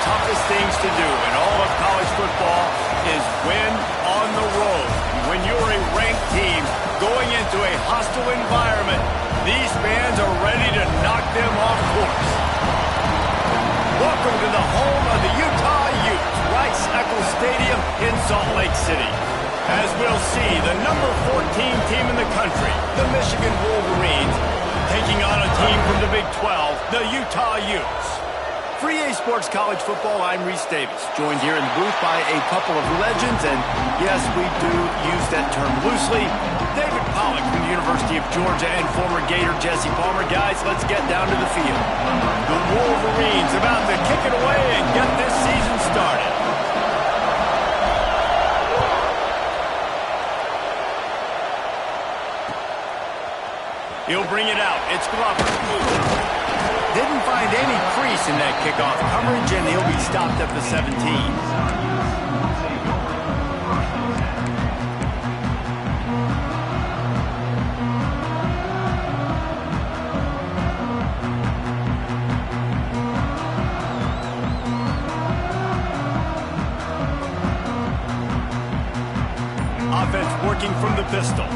toughest things to do in all of college football is win on the road. When you're a ranked team going into a hostile environment, these fans are ready to knock them off course. Welcome to the home of the Utah Utes, Rice-Eccles Stadium in Salt Lake City. As we'll see, the number 14 team in the country, the Michigan Wolverines, taking on a team from the Big 12, the Utah Utes. For EA Sports College Football, I'm Reese Davis, joined here in the booth by a couple of legends, and yes, we do use that term loosely. David Pollack from the University of Georgia and former Gator Jesse Palmer. Guys, let's get down to the field. The Wolverines about to kick it away and get this season started. He'll bring it out. It's Glover. Didn't find any crease in that kickoff coverage, and he'll be stopped at the 17. Offense working from the pistol.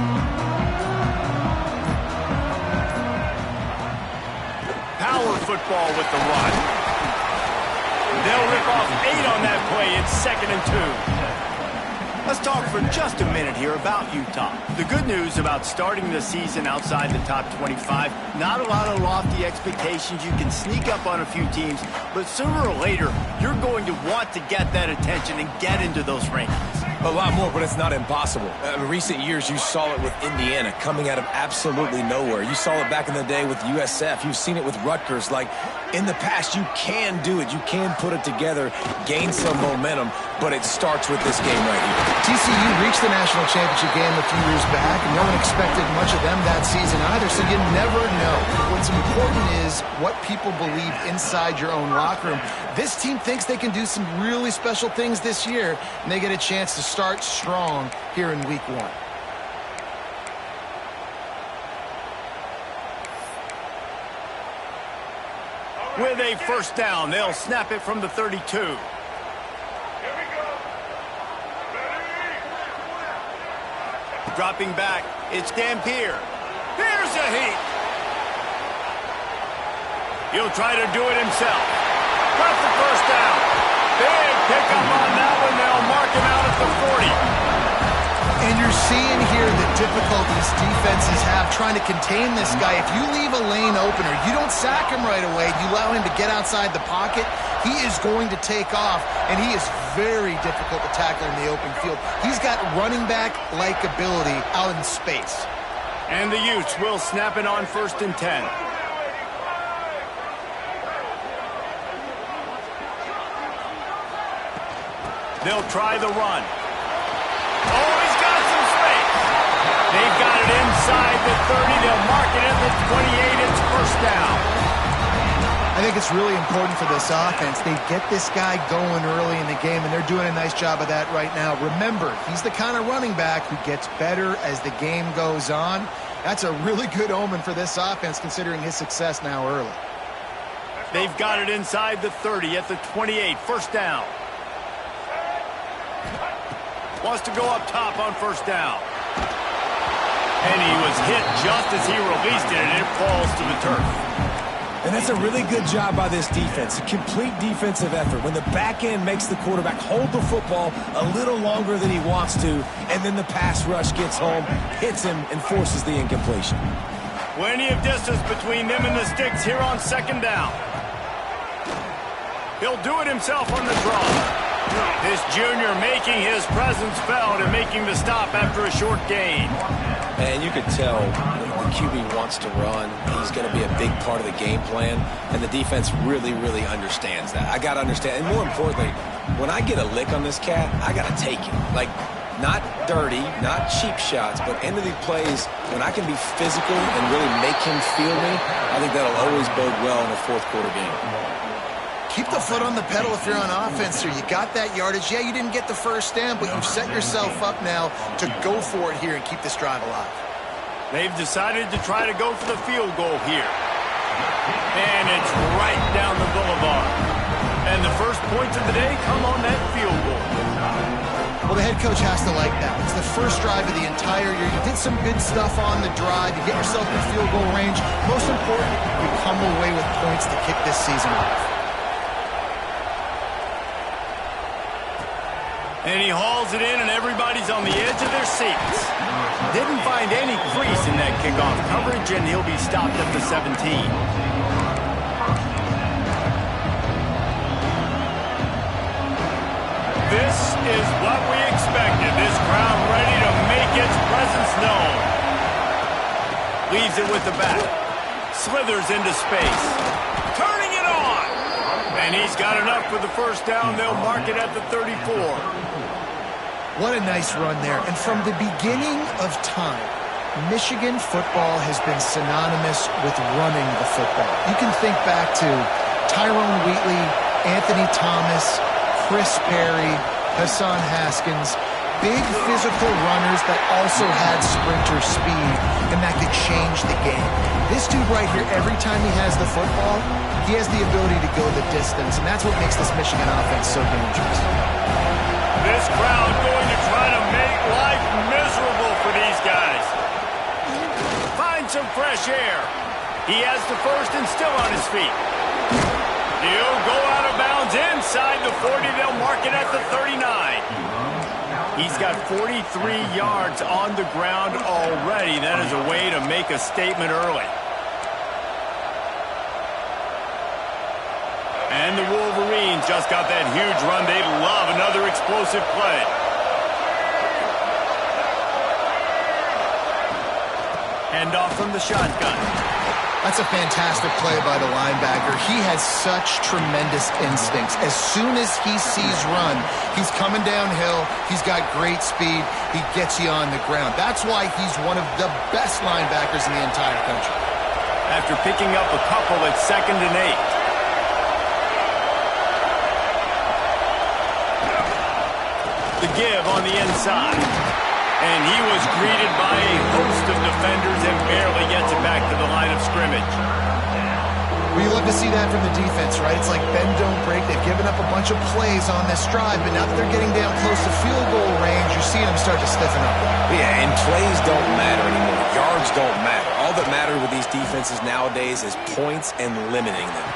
Football with the run. They'll rip off 8 on that play. It's 2nd and 2. Let's talk for just a minute here about Utah. The good news about starting the season outside the top 25, not a lot of lofty expectations. You can sneak up on a few teams, but sooner or later, you're going to want to get that attention and get into those rankings. A lot more, but it's not impossible. In recent years, you saw it with Indiana coming out of absolutely nowhere. You saw it back in the day with USF. You've seen it with Rutgers. Like, in the past, you can do it. You can put it together, gain some momentum, but it starts with this game right here. TCU reached the national championship game a few years back, and no one expected much of them that season either, so you never know. What's important is what people believe inside your own locker room. This team thinks they can do some really special things this year, and they get a chance to start strong here in week 1. With a first down, they'll snap it from the 32. Dropping back, it's Dampier. Here's a heat. He'll try to do it himself. Got the first down. Big pickup on that one. They'll mark him out at the 40. And you're seeing here the difficulties defenses have trying to contain this guy. If you leave a lane open or you don't sack him right away, you allow him to get outside the pocket, he is going to take off, and he is very difficult to tackle in the open field. He's got running back-like ability out in space. And the Utes will snap it on 1st and 10. They'll try the run. Oh, he's got some space. They've got it inside the 30. They'll mark it at the 28. It's first down. I think it's really important for this offense. They get this guy going early in the game, and they're doing a nice job of that right now. Remember, he's the kind of running back who gets better as the game goes on. That's a really good omen for this offense, considering his success now early. They've got it inside the 30 at the 28. First down. Wants to go up top on first down. And he was hit just as he released it, and it falls to the turf. And that's a really good job by this defense, a complete defensive effort. When the back end makes the quarterback hold the football a little longer than he wants to, and then the pass rush gets home, hits him, and forces the incompletion. Plenty of distance between them and the sticks here on 2nd down. He'll do it himself on the draw. This junior making his presence felt and making the stop after a short gain. And you could tell the QB wants to run. He's going to be a big part of the game plan, and the defense really, really understands that. I got to understand, and more importantly, when I get a lick on this cat, I got to take it. Like, not dirty, not cheap shots, but end of the plays, when I can be physical and really make him feel me, I think that'll always bode well in a 4th quarter game. Keep the foot on the pedal if you're on offense here. You got that yardage. Yeah, you didn't get the first down, but you've set yourself up now to go for it here and keep this drive alive. They've decided to try to go for the field goal here. And it's right down the boulevard. And the first point of the day come on that field goal. Well, the head coach has to like that. It's the first drive of the entire year. You did some good stuff on the drive. You get yourself in field goal range. Most important, you come away with points to kick this season off. And he hauls it in, and everybody's on the edge of their seats. Didn't find any crease in that kickoff coverage, and he'll be stopped at the 17. This is what we expected. This crowd ready to make its presence known. Leaves it with the back. Slithers into space. Turning it on. And he's got enough for the first down. They'll mark it at the 34. What a nice run there. And from the beginning of time, Michigan football has been synonymous with running the football. You can think back to Tyrone Wheatley, Anthony Thomas, Chris Perry, Hassan Haskins, big physical runners that also had sprinter speed, and that could change the game. This dude right here, every time he has the football, he has the ability to go the distance, and that's what makes this Michigan offense so dangerous. This crowd going to try to make life miserable for these guys. Find some fresh air. He has the first and still on his feet. He'll go out of bounds inside the 40. They'll mark it at the 39. He's got 43 yards on the ground already. That is a way to make a statement early. And the Wolverines just got that huge run. They love another explosive play. Handoff from the shotgun. That's a fantastic play by the linebacker. He has such tremendous instincts. As soon as he sees run, he's coming downhill. He's got great speed. He gets you on the ground. That's why he's one of the best linebackers in the entire country. After picking up a couple at 2nd and 8. The give on the inside. And he was greeted by a host of defenders and barely gets it back to the line of scrimmage. Well, you love to see that from the defense, right? It's like bend, don't break. They've given up a bunch of plays on this drive, but now that they're getting down close to field goal range, you're seeing them start to stiffen up. Yeah, and plays don't matter anymore. Yards don't matter. All that matters with these defenses nowadays is points and limiting them.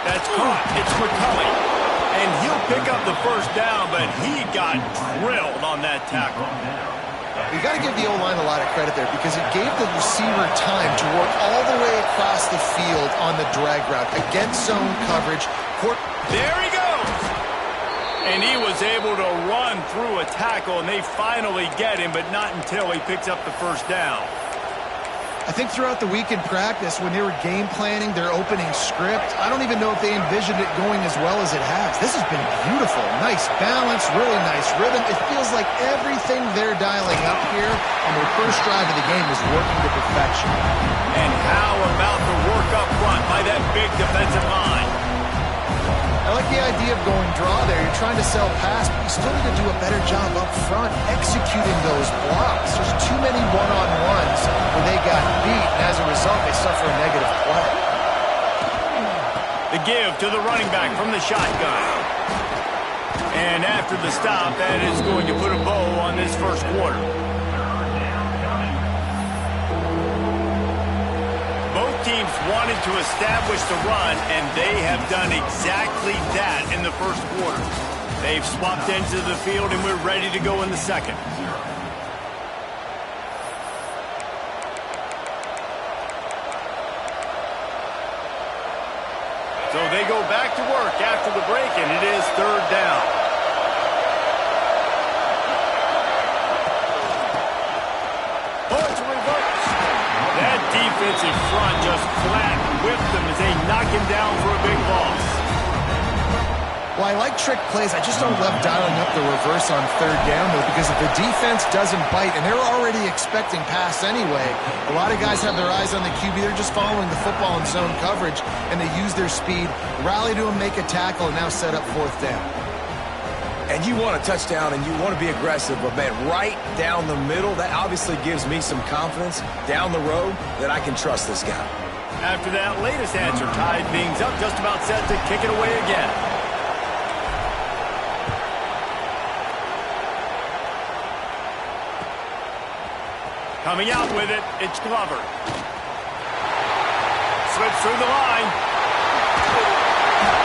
That's caught. It's McCulley. And he'll pick up the first down, but he got drilled on that tackle. You got to give the O-line a lot of credit there because it gave the receiver time to work all the way across the field on the drag route against zone coverage. There he goes! And he was able to run through a tackle, and they finally get him, but not until he picks up the first down. I think throughout the week in practice, when they were game planning their opening script, I don't even know if they envisioned it going as well as it has. This has been beautiful. Nice balance, really nice rhythm. It feels like everything they're dialing up here on their first drive of the game is working to perfection. And how about the work up front by that big defensive line? I like the idea of going draw there. You're trying to sell pass, but you still need to do a better job up front executing those blocks. There's too many one-on-ones where they got beat, and as a result, they suffer a negative play. The give to the running back from the shotgun. And after the stop, that is going to put a bow on this first quarter. Teams wanted to establish the run, and they have done exactly that in the first quarter. They've swapped ends of the field, and we're ready to go in the second. So they go back to work after the break, and it is 3rd down. Defensive front just flat whipped them as they knock him down for a big loss. Well, I like trick plays. I just don't love dialing up the reverse on 3rd down, though, because if the defense doesn't bite, and they're already expecting pass anyway, a lot of guys have their eyes on the QB. They're just following the football in zone coverage, and they use their speed, rally to him, make a tackle, and now set up 4th down. And you want a touchdown, and you want to be aggressive, but, man, right down the middle, that obviously gives me some confidence down the road that I can trust this guy. After that latest answer tied things up, just about set to kick it away again. Coming out with it, it's Glover. Slips through the line.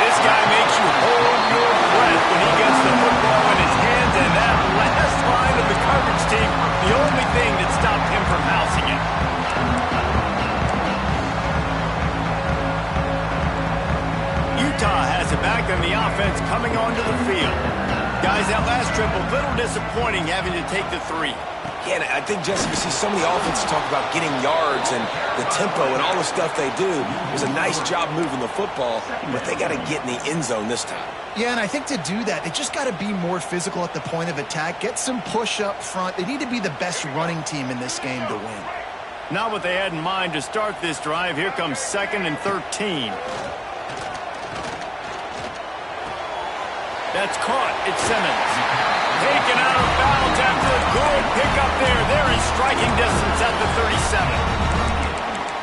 This guy makes you hold your breath when he gets the football in his hands, and that last line of the coverage team, the only thing that stopped him from housing it. Utah has it back on the offense coming onto the field. Guys, that last trip, a little disappointing having to take the 3. Yeah, I think, Jesse, you see so many offenses talk about getting yards and the tempo and all the stuff they do. It was a nice job moving the football, but they got to get in the end zone this time. Yeah, and I think to do that, they just got to be more physical at the point of attack, get some push up front. They need to be the best running team in this game to win. Not what they had in mind to start this drive. Here comes 2nd and 13. That's caught. It's Simmons. Taken out of bounds after a good pickup there. They're in striking distance at the 37.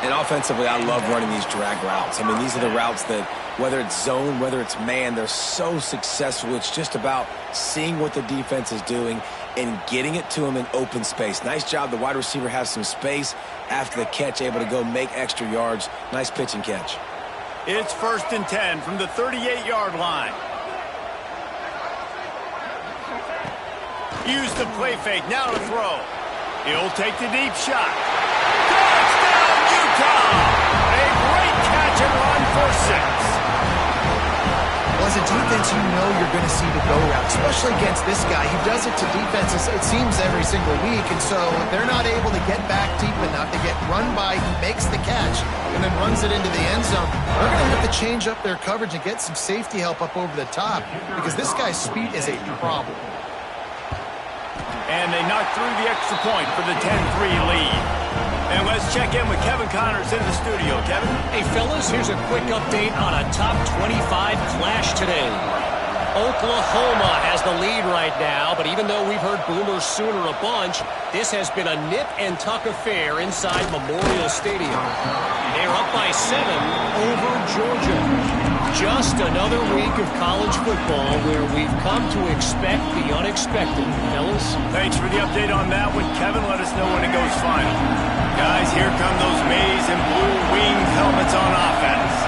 And offensively, I love running these drag routes. I mean, these are the routes that, whether it's zone, whether it's man, they're so successful. It's just about seeing what the defense is doing and getting it to them in open space. Nice job. The wide receiver has some space after the catch, able to go make extra yards. Nice pitch and catch. It's 1st and 10 from the 38-yard line. Use the play fake, now to throw. He'll take the deep shot. Touchdown, Utah! A great catch and run for 6. Well, as a defense, you know you're going to see the go route, especially against this guy. He does it to defenses, it seems, every single week, and so they're not able to get back deep enough to get run by. He makes the catch and then runs it into the end zone. They're going to have to change up their coverage and get some safety help up over the top because this guy's speed is a problem. And they knock through the extra point for the 10-3 lead. And let's check in with Kevin Connors in the studio. Kevin? Hey, fellas, here's a quick update on a top 25 clash today. Oklahoma has the lead right now, but even though we've heard Boomer Sooner a bunch, this has been a nip-and-tuck affair inside Memorial Stadium. They're up by 7 over Georgia. Just another week of college football where we've come to expect the unexpected, fellas. Thanks for the update on that one, Kevin. Let us know when it goes final. Guys, here come those maize and blue winged helmets on offense.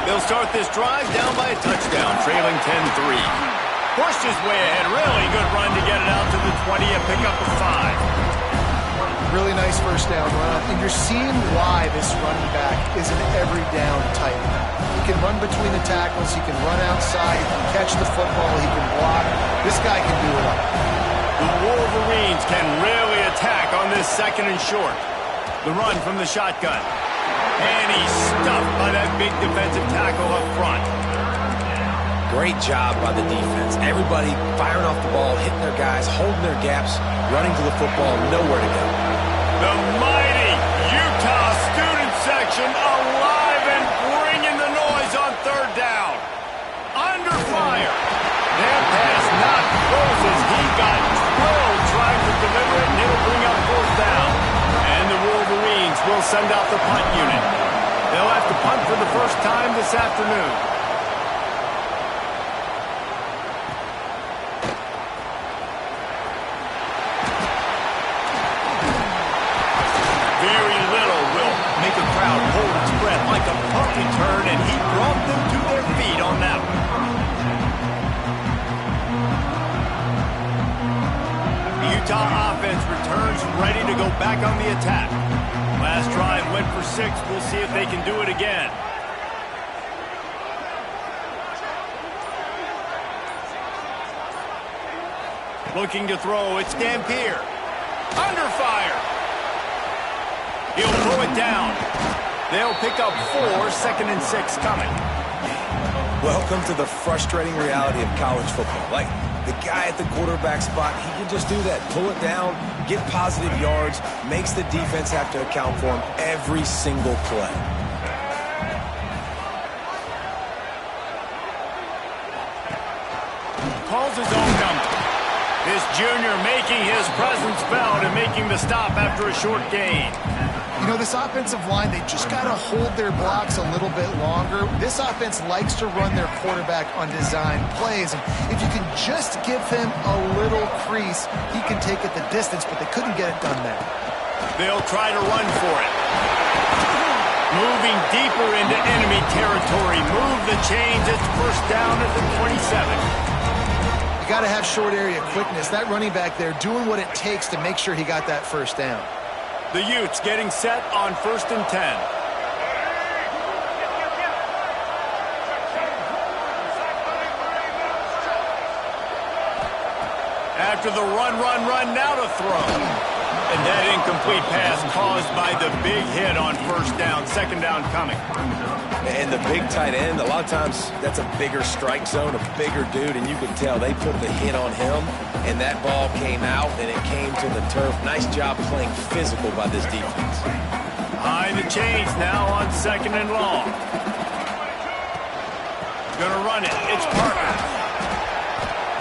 They'll start this drive down by a touchdown, trailing 10-3. Pushed his way ahead. Really good run to get it out to the 20 and pick up a 5. Really nice first down run, and you're seeing why this running back is an every down type. He can run between the tackles, he can run outside, he can catch the football, he can block. This guy can do it all. The Wolverines can really attack on this 2nd and short. The run from the shotgun. And he's stuffed by that big defensive tackle up front. Great job by the defense. Everybody firing off the ball, hitting their guys, holding their gaps, running to the football, nowhere to go. The mighty Utah student section alive and bringing the noise on 3rd down. Under fire. That pass not close as he got drilled trying to deliver it, and it'll bring up 4th down. And the Wolverines will send out the punt unit. They'll have to punt for the first time this afternoon. Hold its breath like a punt return, and he brought them to their feet on that one. The Utah offense returns ready to go back on the attack. Last drive went for 6. We'll see if they can do it again. Looking to throw, it's Dampier. Under fire. He'll throw it down. They'll pick up 4, 2nd and 6 coming. Welcome to the frustrating reality of college football. Like, the guy at the quarterback spot, he can just do that. Pull it down, get positive yards, makes the defense have to account for him every single play. Calls his own number. This junior making his presence felt and making the stop after a short gain. You know, this offensive line, they just got to hold their blocks a little bit longer. This offense likes to run their quarterback on design plays. And if you can just give him a little crease, he can take it the distance, but they couldn't get it done there. They'll try to run for it. Moving deeper into enemy territory. Move the chains. It's first down at the 27. You got to have short area quickness. That running back there doing what it takes to make sure he got that first down. The Utes getting set on 1st and 10. After the run, now to throw. And that incomplete pass caused by the big hit on first down. Second down coming. And the big tight end, a lot of times that's a bigger strike zone, a bigger dude, and you can tell they put the hit on him, and that ball came out, and it came to the turf. Nice job playing physical by this defense. Behind the chains now on 2nd and long. Gonna run it. It's Parker.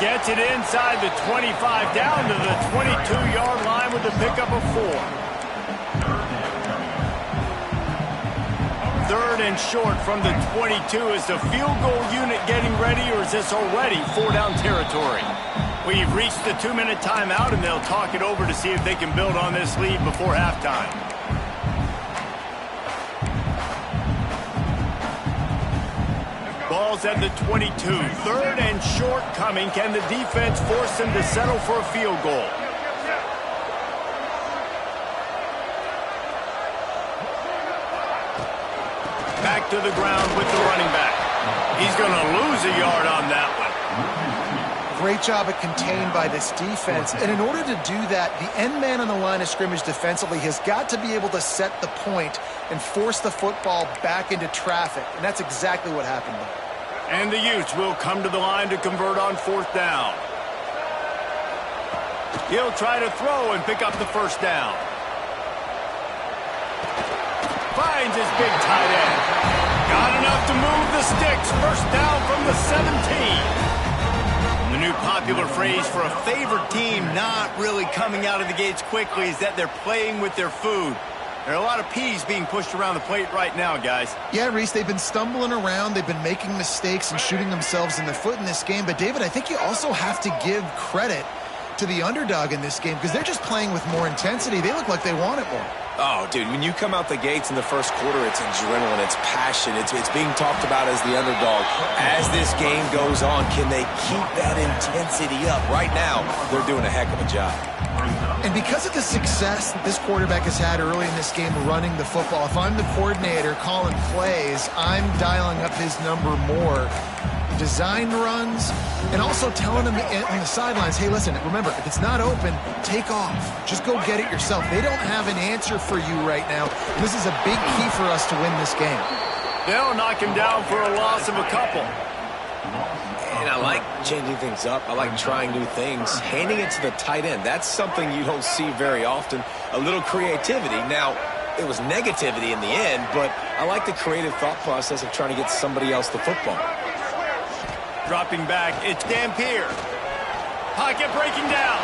Gets it inside the 25, down to the 22-yard line with the pickup of 4. 3rd and short from the 22. Is the field goal unit getting ready, or is this already 4-down territory? We've reached the 2-minute timeout, and they'll talk it over to see if they can build on this lead before halftime. Ball's at the 22. 3rd and short coming. Can the defense force them to settle for a field goal? Back to the ground with the running back. He's going to lose a yard on that one. Great job at contained by this defense. And in order to do that, the end man on the line of scrimmage defensively has got to be able to set the point and force the football back into traffic. And that's exactly what happened there. And the Utes will come to the line to convert on 4th down. He'll try to throw and pick up the first down. Finds his big tight end. Got enough to move the sticks. First down from the 17. The new popular phrase for a favored team not really coming out of the gates quickly is that they're playing with their food. There are a lot of peas being pushed around the plate right now, guys. Yeah, Reese, they've been stumbling around. They've been making mistakes and shooting themselves in the foot in this game. But, David, I think you also have to give credit to the underdog in this game because they're just playing with more intensity. They look like they want it more. Oh, dude, when you come out the gates in the first quarter, it's adrenaline, it's passion, it's being talked about as the underdog. As this game goes on, can they keep that intensity up? Right now, they're doing a heck of a job. And because of the success that this quarterback has had early in this game running the football, if I'm the coordinator calling plays, I'm dialing up his number more. Design runs, and also telling them on the sidelines, hey, listen, remember, if it's not open, take off. Just go get it yourself. They don't have an answer for you right now. This is a big key for us to win this game. They'll knock him down for a loss of a couple. And I like changing things up. I like trying new things. Handing it to the tight end, that's something you don't see very often. A little creativity. Now, it was negativity in the end, but I like the creative thought process of trying to get somebody else the football. Dropping back, it's Dampier. Pocket breaking down.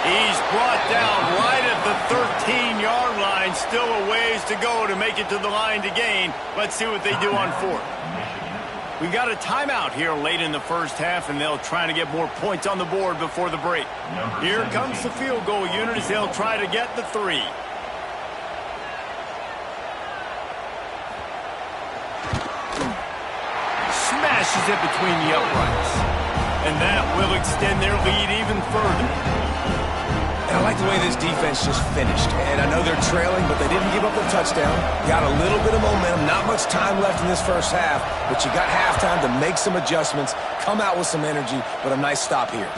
He's brought down right at the 13-yard line. Still a ways to go to make it to the line to gain. Let's see what they do on 4th. We've got a timeout here late in the first half, and they'll try to get more points on the board before the break. Here comes the field goal unit as they'll try to get the 3. Smashes it between the uprights. And that will extend their lead even further. And I like the way this defense just finished. And I know they're trailing, but they didn't give up the touchdown. Got a little bit of momentum. Not much time left in this first half, but you got halftime to make some adjustments, come out with some energy, but a nice stop here.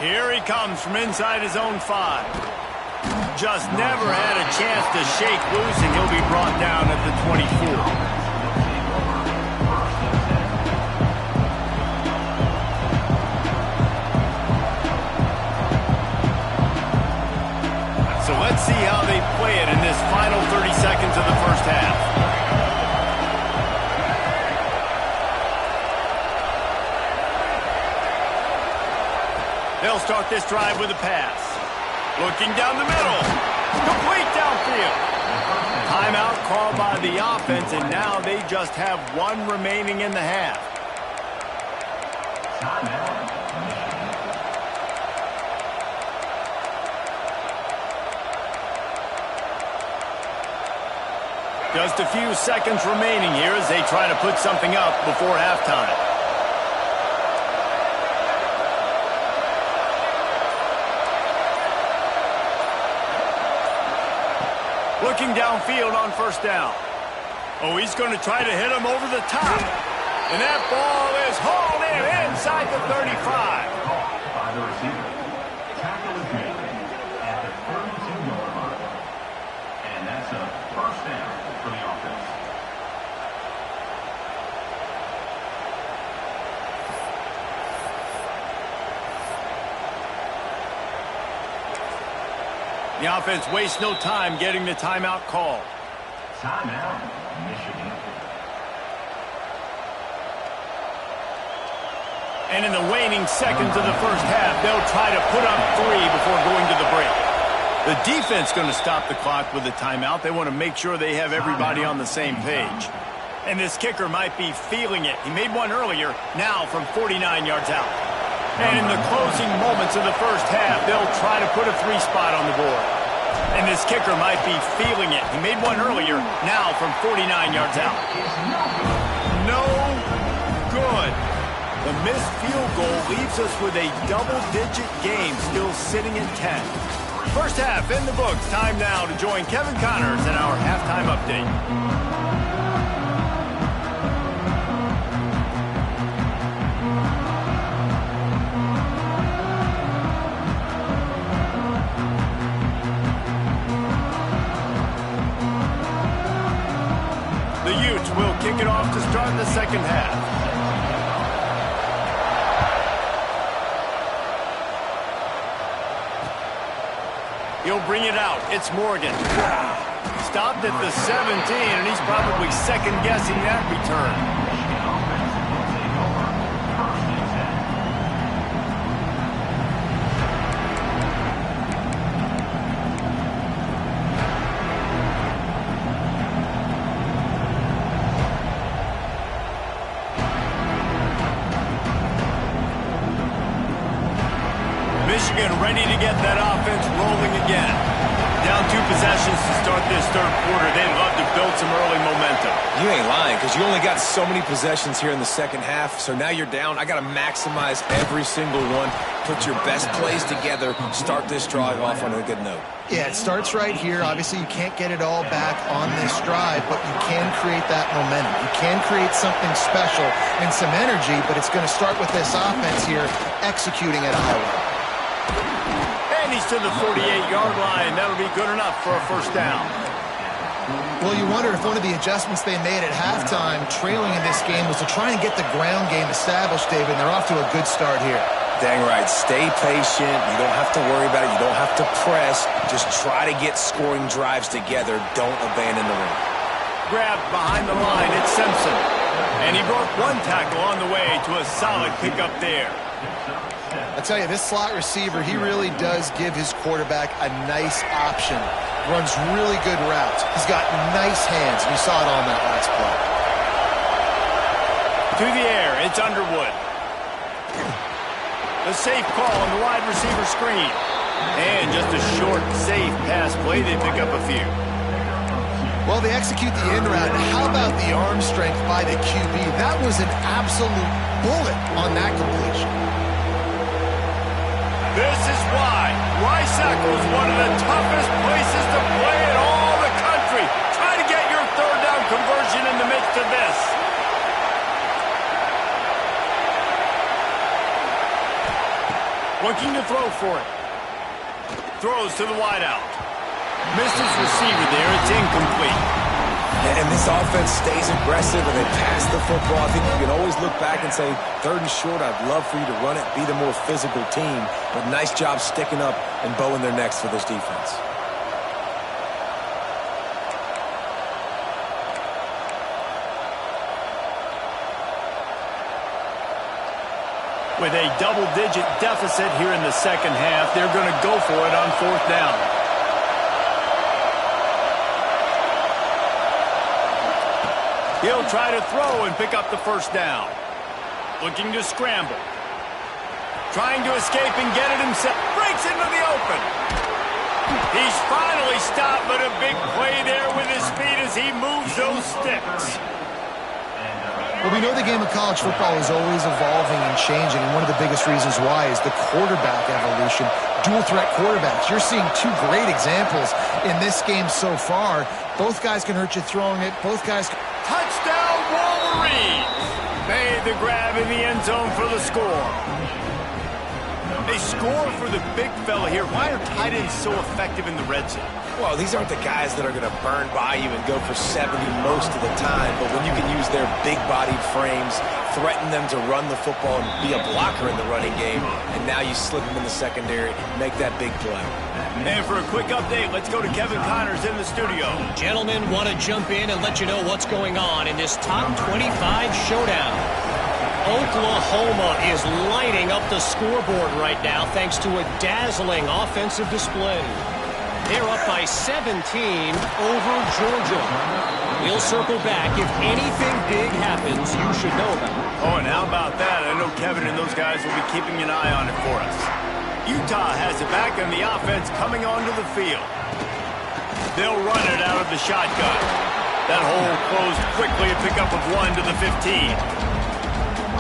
Here he comes from inside his own 5. Just never had a chance to shake loose, and he'll be brought down at the 24. So let's see how they play it in this final 30 seconds of the first half. They'll start this drive with a pass. Looking down the middle. Complete downfield. Timeout called by the offense, and now they just have 1 remaining in the half. Just a few seconds remaining here as they try to put something up before halftime. Looking downfield on first down. Oh, he's going to try to hit him over the top. And that ball is hauled in inside the 35. By the receiver. Tackle is made at the 32-yard line. And that's a first down for the offense. The offense wastes no time getting the timeout called. Timeout, Michigan. And in the waning seconds of the first half, they'll try to put up 3 before going to the break. The defense going to stop the clock with a timeout. They want to make sure they have everybody on the same page. And this kicker might be feeling it. He made one earlier, now from 49 yards out. And in the closing moments of the first half, they'll try to put a 3 spot on the board. And this kicker might be feeling it. He made one earlier, now from 49 yards out. No good. The missed field goal leaves us with a double-digit game still sitting at 10. First half in the books. Time now to join Kevin Connors in our halftime update. The Utes will kick it off to start the second half. He'll bring it out. It's Morgan. Stopped at the 17, and he's probably second-guessing that return. Michigan ready to get that offense rolling again. Down 2 possessions to start this third quarter. They'd love to build some early momentum. You ain't lying, because you only got so many possessions here in the second half, so now you're down. I got to maximize every single one. Put your best plays together. Start this drive off on a good note. Yeah, it starts right here. Obviously, you can't get it all back on this drive, but you can create that momentum. You can create something special and some energy, but it's going to start with this offense here executing at a high level. And he's to the 48-yard line. That'll be good enough for a first down. Well, you wonder if one of the adjustments they made at halftime, trailing in this game, was to try and get the ground game established, David, and they're off to a good start here. Dang right. Stay patient. You don't have to worry about it. You don't have to press. Just try to get scoring drives together. Don't abandon the run. Grabbed behind the line, it's Simpson. And he broke one tackle on the way to a solid pickup there. I tell you, this slot receiver, he really does give his quarterback a nice option. Runs really good routes. He's got nice hands. You saw it on that last play. To the air, it's Underwood. The safe call on the wide receiver screen. And just a short, safe pass play. They pick up a few. Well, they execute the in route. How about the arm strength by the QB? That was an absolute bullet on that completion. This is why Rice Eccles is one of the toughest places to play in all the country. Try to get your third down conversion in the midst of this. Looking to throw for it. Throws to the wideout. Missed his receiver there. It's incomplete. And this offense stays aggressive and they pass the football. I think you can always look back and say, third and short, I'd love for you to run it, be the more physical team. But nice job sticking up and bowing their necks for this defense. With a double-digit deficit here in the second half, they're going to go for it on fourth down. He'll try to throw and pick up the first down. Looking to scramble. Trying to escape and get it himself. Breaks into the open. He's finally stopped, but a big play there with his feet as he moves those sticks. Well, we know the game of college football is always evolving and changing, and one of the biggest reasons why is the quarterback evolution. Dual threat quarterbacks. You're seeing two great examples in this game so far. Both guys can hurt you throwing it. Both guys. Touchdown, Wolverines! Made the grab in the end zone for the score. They score for the big fella here. Why are tight ends so effective in the red zone? Well, these aren't the guys that are going to burn by you and go for 70 most of the time, but when you can use their big-bodied frames, threaten them to run the football and be a blocker in the running game, and now you slip them in the secondary, make that big play. And for a quick update, let's go to Kevin Connors in the studio. Gentlemen, want to jump in and let you know what's going on in this top 25 showdown. Oklahoma is lighting up the scoreboard right now thanks to a dazzling offensive display. They're up by 17 over Georgia. We'll circle back. If anything big happens, you should know about it. Oh, and how about that? I know Kevin and those guys will be keeping an eye on it for us. Utah has it back on the offense coming onto the field. They'll run it out of the shotgun. That hole closed quickly, a pickup of 1 to the 15.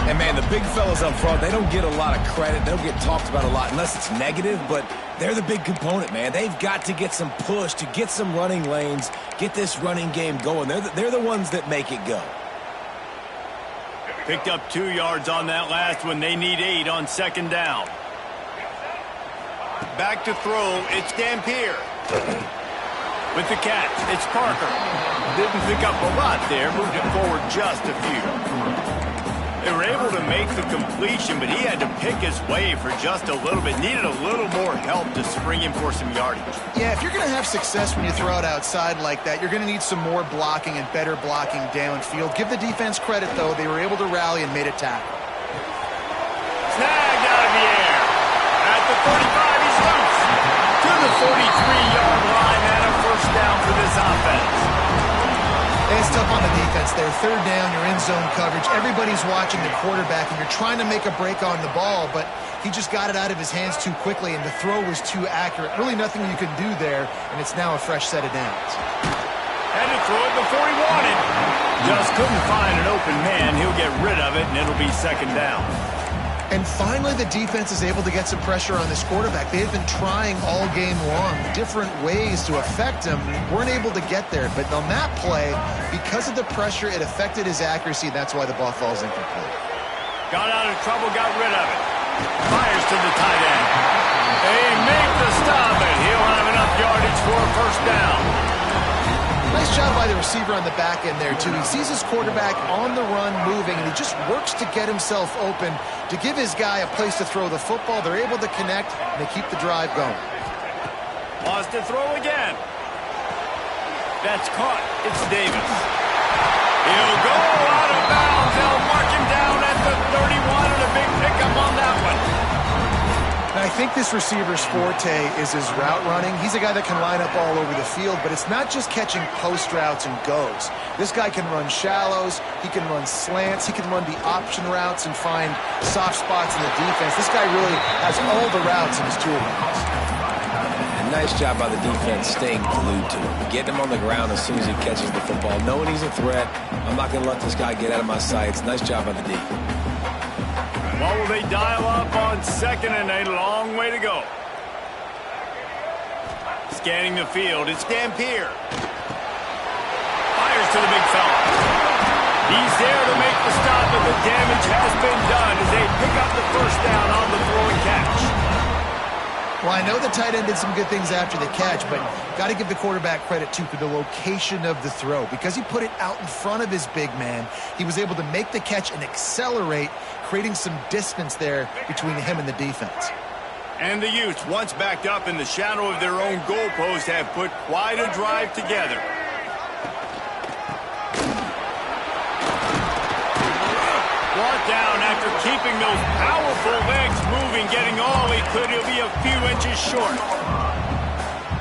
And, man, the big fellas up front, they don't get a lot of credit. They don't get talked about a lot unless it's negative, but they're the big component, man. They've got to get some push, to get some running lanes, get this running game going. They're the ones that make it go. Picked up 2 yards on that last one. They need 8 on second down. Back to throw. It's Dampier. With the catch, it's Parker. Didn't pick up a lot there. Moved it forward just a few. They were able to make the completion, but he had to pick his way for just a little bit. Needed a little more help to spring him for some yardage. Yeah, if you're going to have success when you throw it outside like that, you're going to need some more blocking and better blocking downfield. Give the defense credit, though. They were able to rally and made a tackle. Snagged out of the air. At the 35, he's loose. To the 43-yard line and a first down for this offense. It's tough on the defense there. Third down, you're in zone coverage. Everybody's watching the quarterback, and you're trying to make a break on the ball, but he just got it out of his hands too quickly, and the throw was too accurate. Really nothing you can do there, and it's now a fresh set of downs. Had to throw it before he wanted. Just couldn't find an open man. He'll get rid of it, and it'll be second down. And finally, the defense is able to get some pressure on this quarterback. They have been trying all game long different ways to affect him. Weren't able to get there. But on that play, because of the pressure, it affected his accuracy. That's why the ball falls incomplete. Got out of trouble, got rid of it. Fires to the tight end. They make the stop, and he'll have enough yardage for a first down. Nice job by the receiver on the back end there, too. He sees his quarterback on the run moving, and he just works to get himself open to give his guy a place to throw the football. They're able to connect, and they keep the drive going. Wants to throw again. That's caught. It's Davis. He'll go out of bounds. They'll mark him down at the 31, and a big pickup on that one. I think this receiver's forte is his route running. He's a guy that can line up all over the field, but it's not just catching post routes and goes. This guy can run shallows, he can run slants, he can run the option routes and find soft spots in the defense. This guy really has all the routes in his toolbox. And nice job by the defense staying glued to him, getting him on the ground as soon as he catches the football, knowing he's a threat. I'm not going to let this guy get out of my sights. Nice job by the D. What will they dial up on second and a long way to go? Scanning the field, it's Dampier. Fires to the big fella. He's there to make the stop, but the damage has been done as they pick up the first down on the throw and catch. Well, I know the tight end did some good things after the catch, but got to give the quarterback credit, too, for the location of the throw. Because he put it out in front of his big man, he was able to make the catch and accelerate, creating some distance there between him and the defense. And the Utes, once backed up in the shadow of their own goalpost, have put quite a drive together. Brought down after keeping those powerful legs moving, getting all he could. He'll be a few inches short.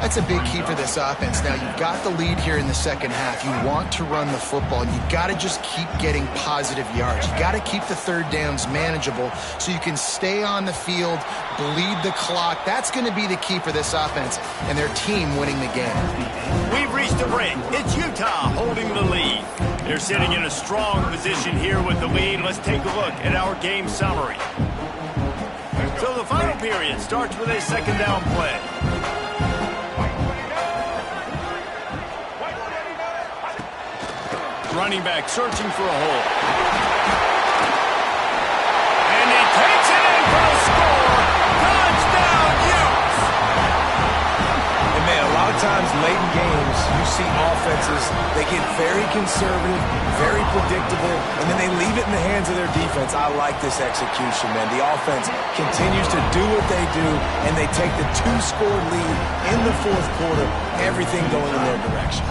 That's a big key for this offense. Now, you've got the lead here in the second half. You want to run the football, and you've got to just keep getting positive yards. You've got to keep the third downs manageable so you can stay on the field, bleed the clock. That's going to be the key for this offense and their team winning the game. We've reached a break. It's Utah holding the lead. They're sitting in a strong position here with the lead. Let's take a look at our game summary. So the final period starts with a second down play. Running back searching for a hole. And he takes it in for a score. Touchdown, Utes! And man, a lot of times late in games, you see offenses, they get very conservative, very predictable, and then they leave it in the hands of their defense. I like this execution, man. The offense continues to do what they do, and they take the two-score lead in the fourth quarter, everything going in their direction.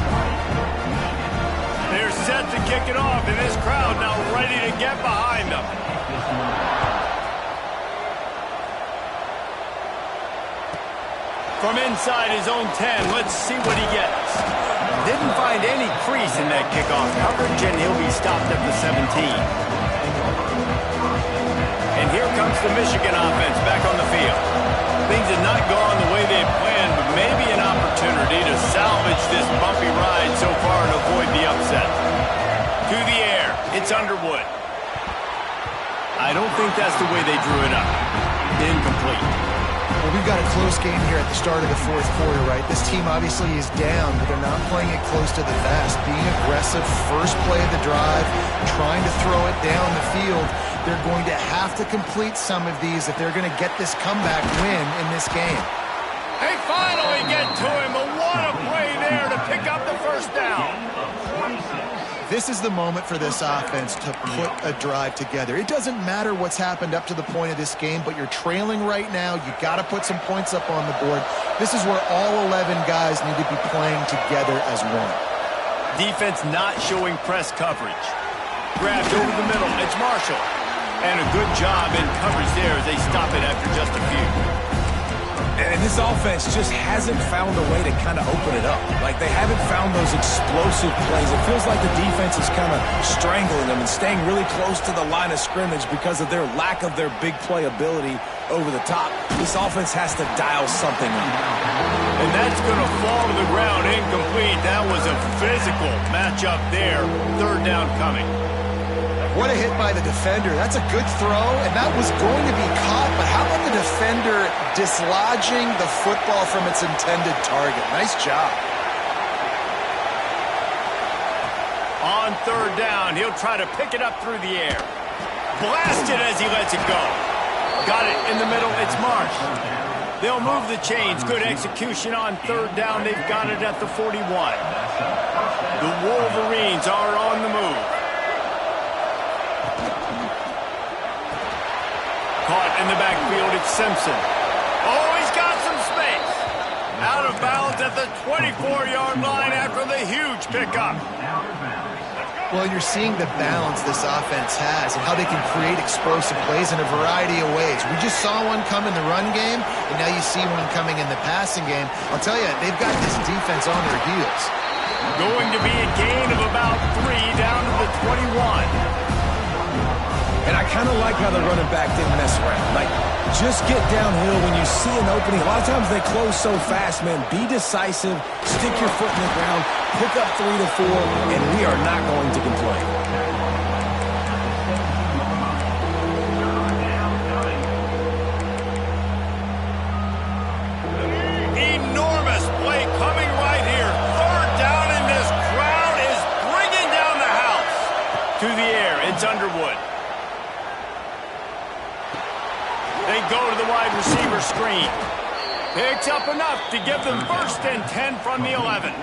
They're set to kick it off, and this crowd now ready to get behind them. From inside his own 10, let's see what he gets. Didn't find any crease in that kickoff coverage, and he'll be stopped at the 17. And here comes the Michigan offense back on the field. Things have not gone the way they planned, but maybe an opportunity to salvage this bumpy ride so far and avoid the upset. To the air, it's Underwood. I don't think that's the way they drew it up. Incomplete. Well, we've got a close game here at the start of the fourth quarter, right? This team obviously is down, but they're not playing it close to the vest. Being aggressive, first play of the drive, trying to throw it down the field. They're going to have to complete some of these if they're going to get this comeback win in this game. They finally get to him, but what a play there to pick up the first down. This is the moment for this offense to put a drive together. It doesn't matter what's happened up to the point of this game, but you're trailing right now. You got to put some points up on the board. This is where all 11 guys need to be playing together as one. Defense not showing press coverage. Grabbed over the middle. It's Marshall. And a good job in coverage there as they stop it after just a few. And this offense just hasn't found a way to kind of open it up. Like, they haven't found those explosive plays. It feels like the defense is kind of strangling them and staying really close to the line of scrimmage because of their lack of their big play ability over the top. This offense has to dial something up. And that's going to fall to the ground incomplete. That was a physical matchup there. Third down coming. What a hit by the defender. That's a good throw, and that was going to be caught, but how about the defender dislodging the football from its intended target? Nice job. On third down, he'll try to pick it up through the air. Blasted as he lets it go. Got it in the middle. It's Marsh. They'll move the chains. Good execution on third down. They've got it at the 41. The Wolverines are on the move. Caught in the backfield, it's Simpson. Oh, he's got some space. Out of bounds at the 24-yard line after the huge pickup. Well, you're seeing the balance this offense has and how they can create explosive plays in a variety of ways. We just saw one come in the run game, and now you see one coming in the passing game. I'll tell you, they've got this defense on their heels. Going to be a gain of about 3 down to the 21. And I kind of like how the running back didn't mess around. Like, just get downhill when you see an opening. A lot of times they close so fast, man. Be decisive, stick your foot in the ground, pick up 3 to 4, and we are not going to complain. Enormous play coming right here. Third down, and this crowd is bringing down the house. To the air, it's Underwood. They go to the wide receiver screen. Picks up enough to give them first and 10 from the 11.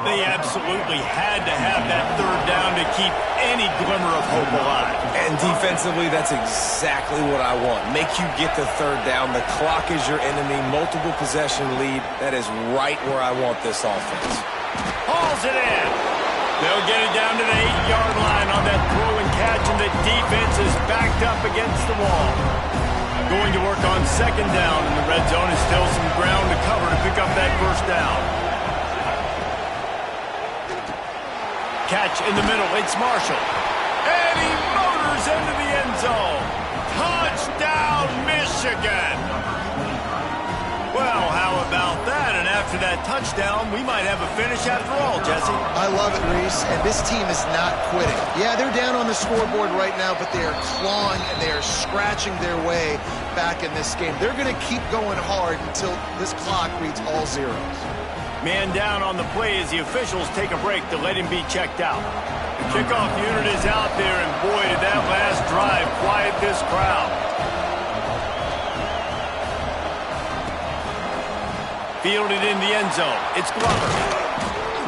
They absolutely had to have that third down to keep any glimmer of hope alive. And defensively, that's exactly what I want. Make you get the third down. The clock is your enemy. Multiple possession lead. That is right where I want this offense. Hauls it in. They'll get it down to the 8-yard line on that throw and catch, and the defense is backed up against the wall. Going to work on second down in the red zone. Is still some ground to cover to pick up that first down. Catch in the middle. It's Marshall. And he motors into the end zone. Touchdown, Michigan. Well, how about that? And after that touchdown, we might have a finish after all, Jesse. I love it, Reese, and this team is not quitting. Yeah, they're down on the scoreboard right now, but they are clawing and they are scratching their way back in this game. They're going to keep going hard until this clock reads all zeros. Man down on the play as the officials take a break to let him be checked out. The kickoff unit is out there, and boy, did that last drive quiet this crowd. Fielded in the end zone. It's Glover.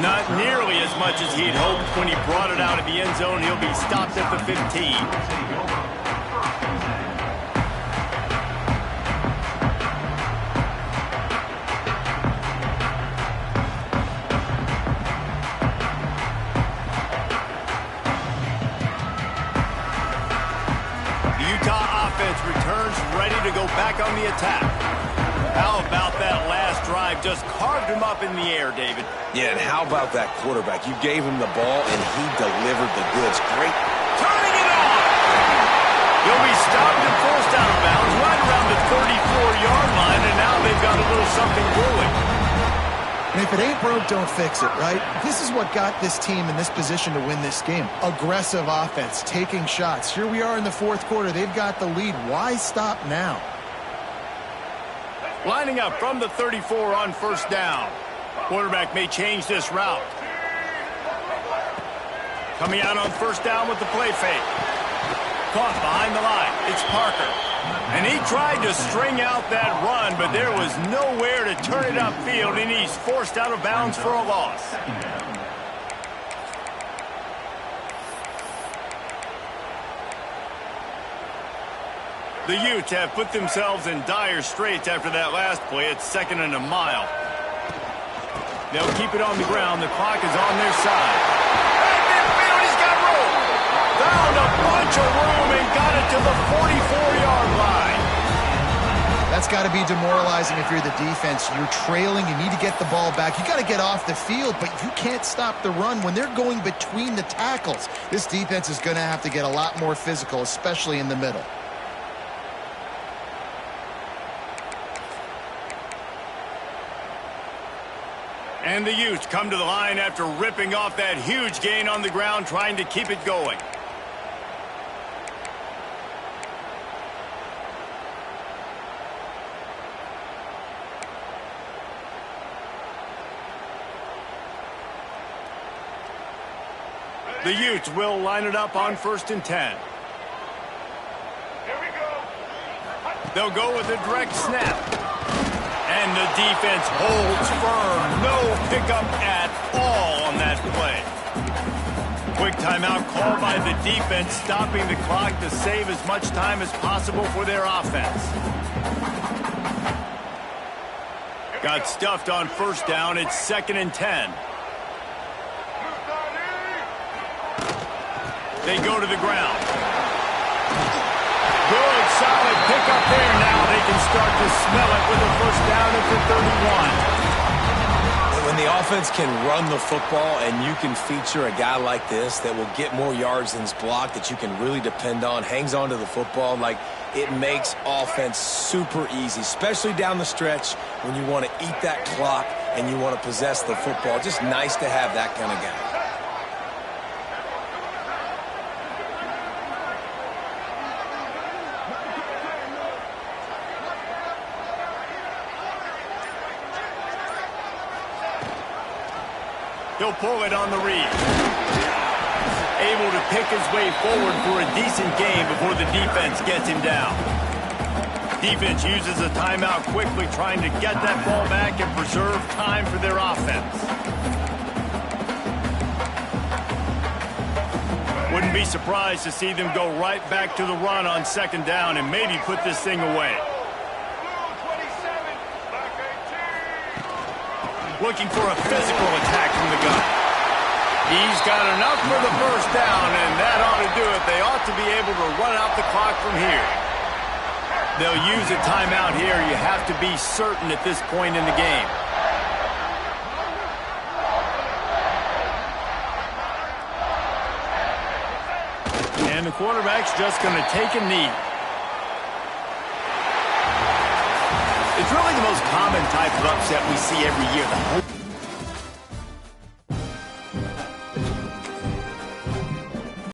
Not nearly as much as he'd hoped when he brought it out of the end zone. He'll be stopped at the 15. Returns ready to go back on the attack. How about that last drive? Just carved him up in the air, David. Yeah, and how about that quarterback? You gave him the ball, and he delivered the goods. Great. Turning it on! He'll be stopped and forced out of bounds right around the 34-yard line, and now they've got a little something brewing. And if it ain't broke, don't fix it, right? This is what got this team in this position to win this game. Aggressive offense, taking shots. Here we are in the fourth quarter. They've got the lead. Why stop now? Lining up from the 34 on first down. Quarterback may change this route. Coming out on first down with the play fake. Caught behind the line. It's Parker. And he tried to string out that run, but there was nowhere to turn it upfield, and he's forced out of bounds for a loss. The Utes have put themselves in dire straits after that last play. It's second and a mile. They'll keep it on the ground. The clock is on their side. And midfield, he's got room. Found a bunch of room and got it to the 44-yard line. That's got to be demoralizing if you're the defense. You're trailing. You need to get the ball back. You got to get off the field, but you can't stop the run when they're going between the tackles. This defense is going to have to get a lot more physical, especially in the middle. And the Utes come to the line after ripping off that huge gain on the ground, trying to keep it going. The Utes will line it up on 1st and 10. Here we go. They'll go with a direct snap. And the defense holds firm. No pickup at all on that play. Quick timeout called by the defense, stopping the clock to save as much time as possible for their offense. Got stuffed on first down. It's 2nd and 10. They go to the ground. Good, solid pickup there. Now they can start to smell it with a first down at the 31. When the offense can run the football and you can feature a guy like this that will get more yards than's blocked, that you can really depend on, hangs on to the football, like it makes offense super easy, especially down the stretch when you want to eat that clock and you want to possess the football. Just nice to have that kind of guy. He'll pull it on the read. Able to pick his way forward for a decent game before the defense gets him down. Defense uses a timeout quickly, trying to get that ball back and preserve time for their offense. Wouldn't be surprised to see them go right back to the run on second down and maybe put this thing away. Looking for a physical attack from the gun. He's got enough for the first down, and that ought to do it. They ought to be able to run out the clock from here. They'll use a timeout here. You have to be certain at this point in the game. And the quarterback's just going to take a knee. It's really the most common type of upset we see every year.